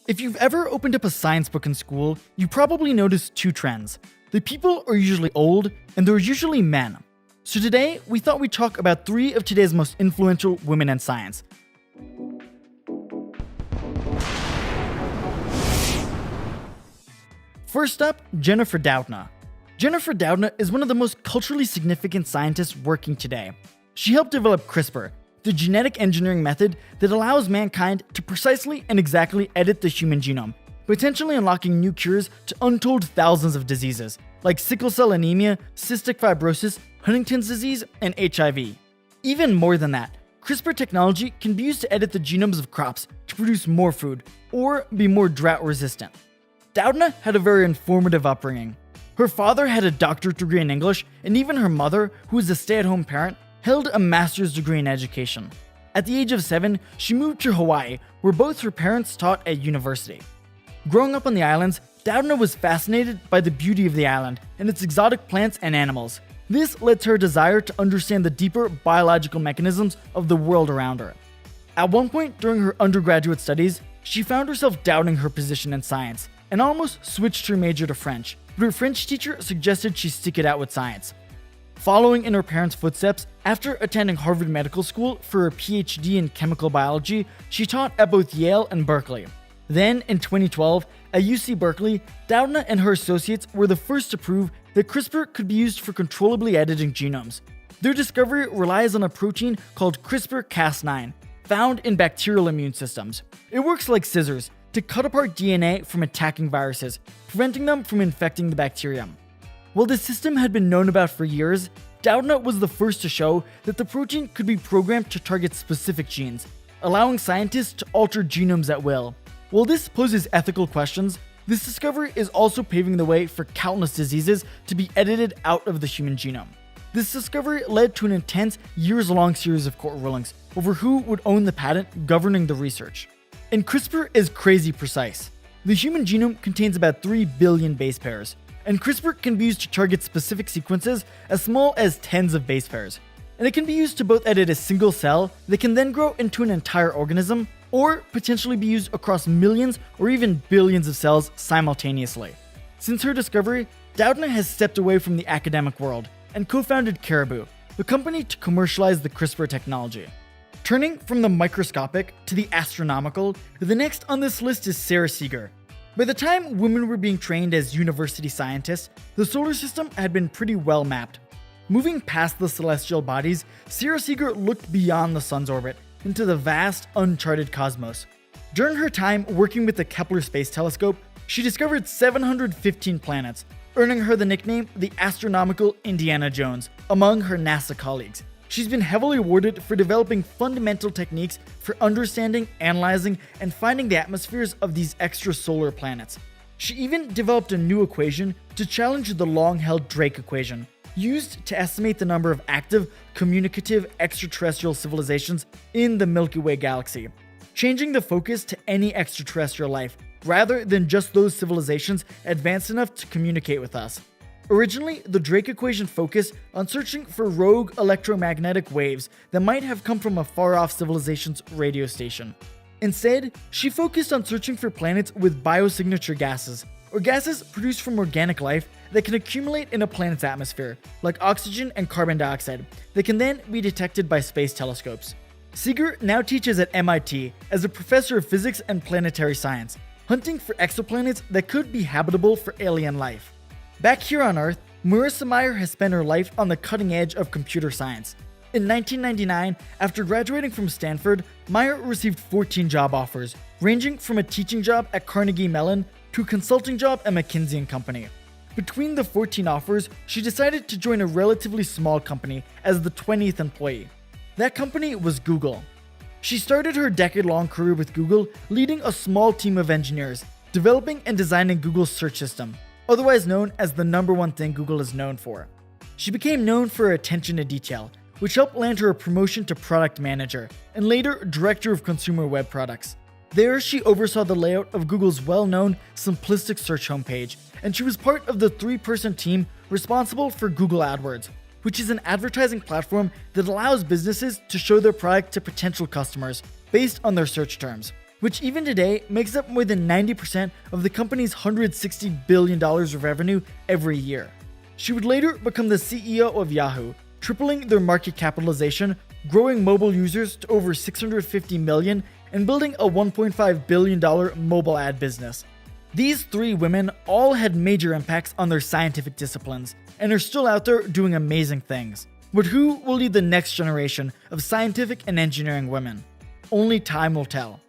If you've ever opened up a science book in school, you probably noticed two trends. The people are usually old, and they're usually men. So today, we thought we'd talk about 3 of today's most influential women in science. First up, Jennifer Doudna. Jennifer Doudna is one of the most culturally significant scientists working today. She helped develop CRISPR, the genetic engineering method that allows mankind to precisely and exactly edit the human genome, potentially unlocking new cures to untold thousands of diseases, like sickle cell anemia, cystic fibrosis, Huntington's disease, and HIV. Even more than that, CRISPR technology can be used to edit the genomes of crops to produce more food, or be more drought resistant. Doudna had a very informative upbringing. Her father had a doctorate degree in English, and even her mother, who was a stay-at-home parent, held a master's degree in education. At the age of 7, she moved to Hawaii, where both her parents taught at university. Growing up on the islands, Doudna was fascinated by the beauty of the island and its exotic plants and animals. This led to her desire to understand the deeper biological mechanisms of the world around her. At one point during her undergraduate studies, she found herself doubting her position in science and almost switched her major to French, but her French teacher suggested she stick it out with science. Following in her parents' footsteps, after attending Harvard Medical School for a PhD in chemical biology, she taught at both Yale and Berkeley. Then, in 2012, at UC Berkeley, Doudna and her associates were the first to prove that CRISPR could be used for controllably editing genomes. Their discovery relies on a protein called CRISPR-Cas9, found in bacterial immune systems. It works like scissors to cut apart DNA from attacking viruses, preventing them from infecting the bacterium. While this system had been known about for years, Doudna was the first to show that the protein could be programmed to target specific genes, allowing scientists to alter genomes at will. While this poses ethical questions, this discovery is also paving the way for countless diseases to be edited out of the human genome. This discovery led to an intense, years-long series of court rulings over who would own the patent governing the research. And CRISPR is crazy precise. The human genome contains about 3 billion base pairs, and CRISPR can be used to target specific sequences as small as tens of base pairs. And it can be used to both edit a single cell that can then grow into an entire organism, or potentially be used across millions or even billions of cells simultaneously. Since her discovery, Doudna has stepped away from the academic world and co-founded Caribou, the company to commercialize the CRISPR technology. Turning from the microscopic to the astronomical, the next on this list is Sarah Seeger. By the time women were being trained as university scientists, the solar system had been pretty well mapped. Moving past the celestial bodies, Sarah Seeger looked beyond the sun's orbit into the vast, uncharted cosmos. During her time working with the Kepler Space Telescope, she discovered 715 planets, earning her the nickname the Astronomical Indiana Jones among her NASA colleagues. She's been heavily awarded for developing fundamental techniques for understanding, analyzing, and finding the atmospheres of these extrasolar planets. She even developed a new equation to challenge the long-held Drake equation, used to estimate the number of active, communicative extraterrestrial civilizations in the Milky Way galaxy, changing the focus to any extraterrestrial life, rather than just those civilizations advanced enough to communicate with us. Originally, the Drake equation focused on searching for rogue electromagnetic waves that might have come from a far-off civilization's radio station. Instead, she focused on searching for planets with biosignature gases, or gases produced from organic life that can accumulate in a planet's atmosphere, like oxygen and carbon dioxide, that can then be detected by space telescopes. Seeger now teaches at MIT as a professor of physics and planetary science, hunting for exoplanets that could be habitable for alien life. Back here on Earth, Marissa Mayer has spent her life on the cutting edge of computer science. In 1999, after graduating from Stanford, Mayer received 14 job offers, ranging from a teaching job at Carnegie Mellon to a consulting job at McKinsey & Company. Between the 14 offers, she decided to join a relatively small company as the 20th employee. That company was Google. She started her decade-long career with Google, leading a small team of engineers, developing and designing Google's search system, otherwise known as the number one thing Google is known for. She became known for her attention to detail, which helped land her a promotion to product manager, and later director of consumer web products. There, she oversaw the layout of Google's well-known simplistic search homepage, and she was part of the 3-person team responsible for Google AdWords, which is an advertising platform that allows businesses to show their product to potential customers based on their search terms. which even today makes up more than 90% of the company's $160 billion of revenue every year. She would later become the CEO of Yahoo, tripling their market capitalization, growing mobile users to over 650 million, and building a $1.5 billion mobile ad business. These three women all had major impacts on their scientific disciplines and are still out there doing amazing things. But who will lead the next generation of scientific and engineering women? Only time will tell.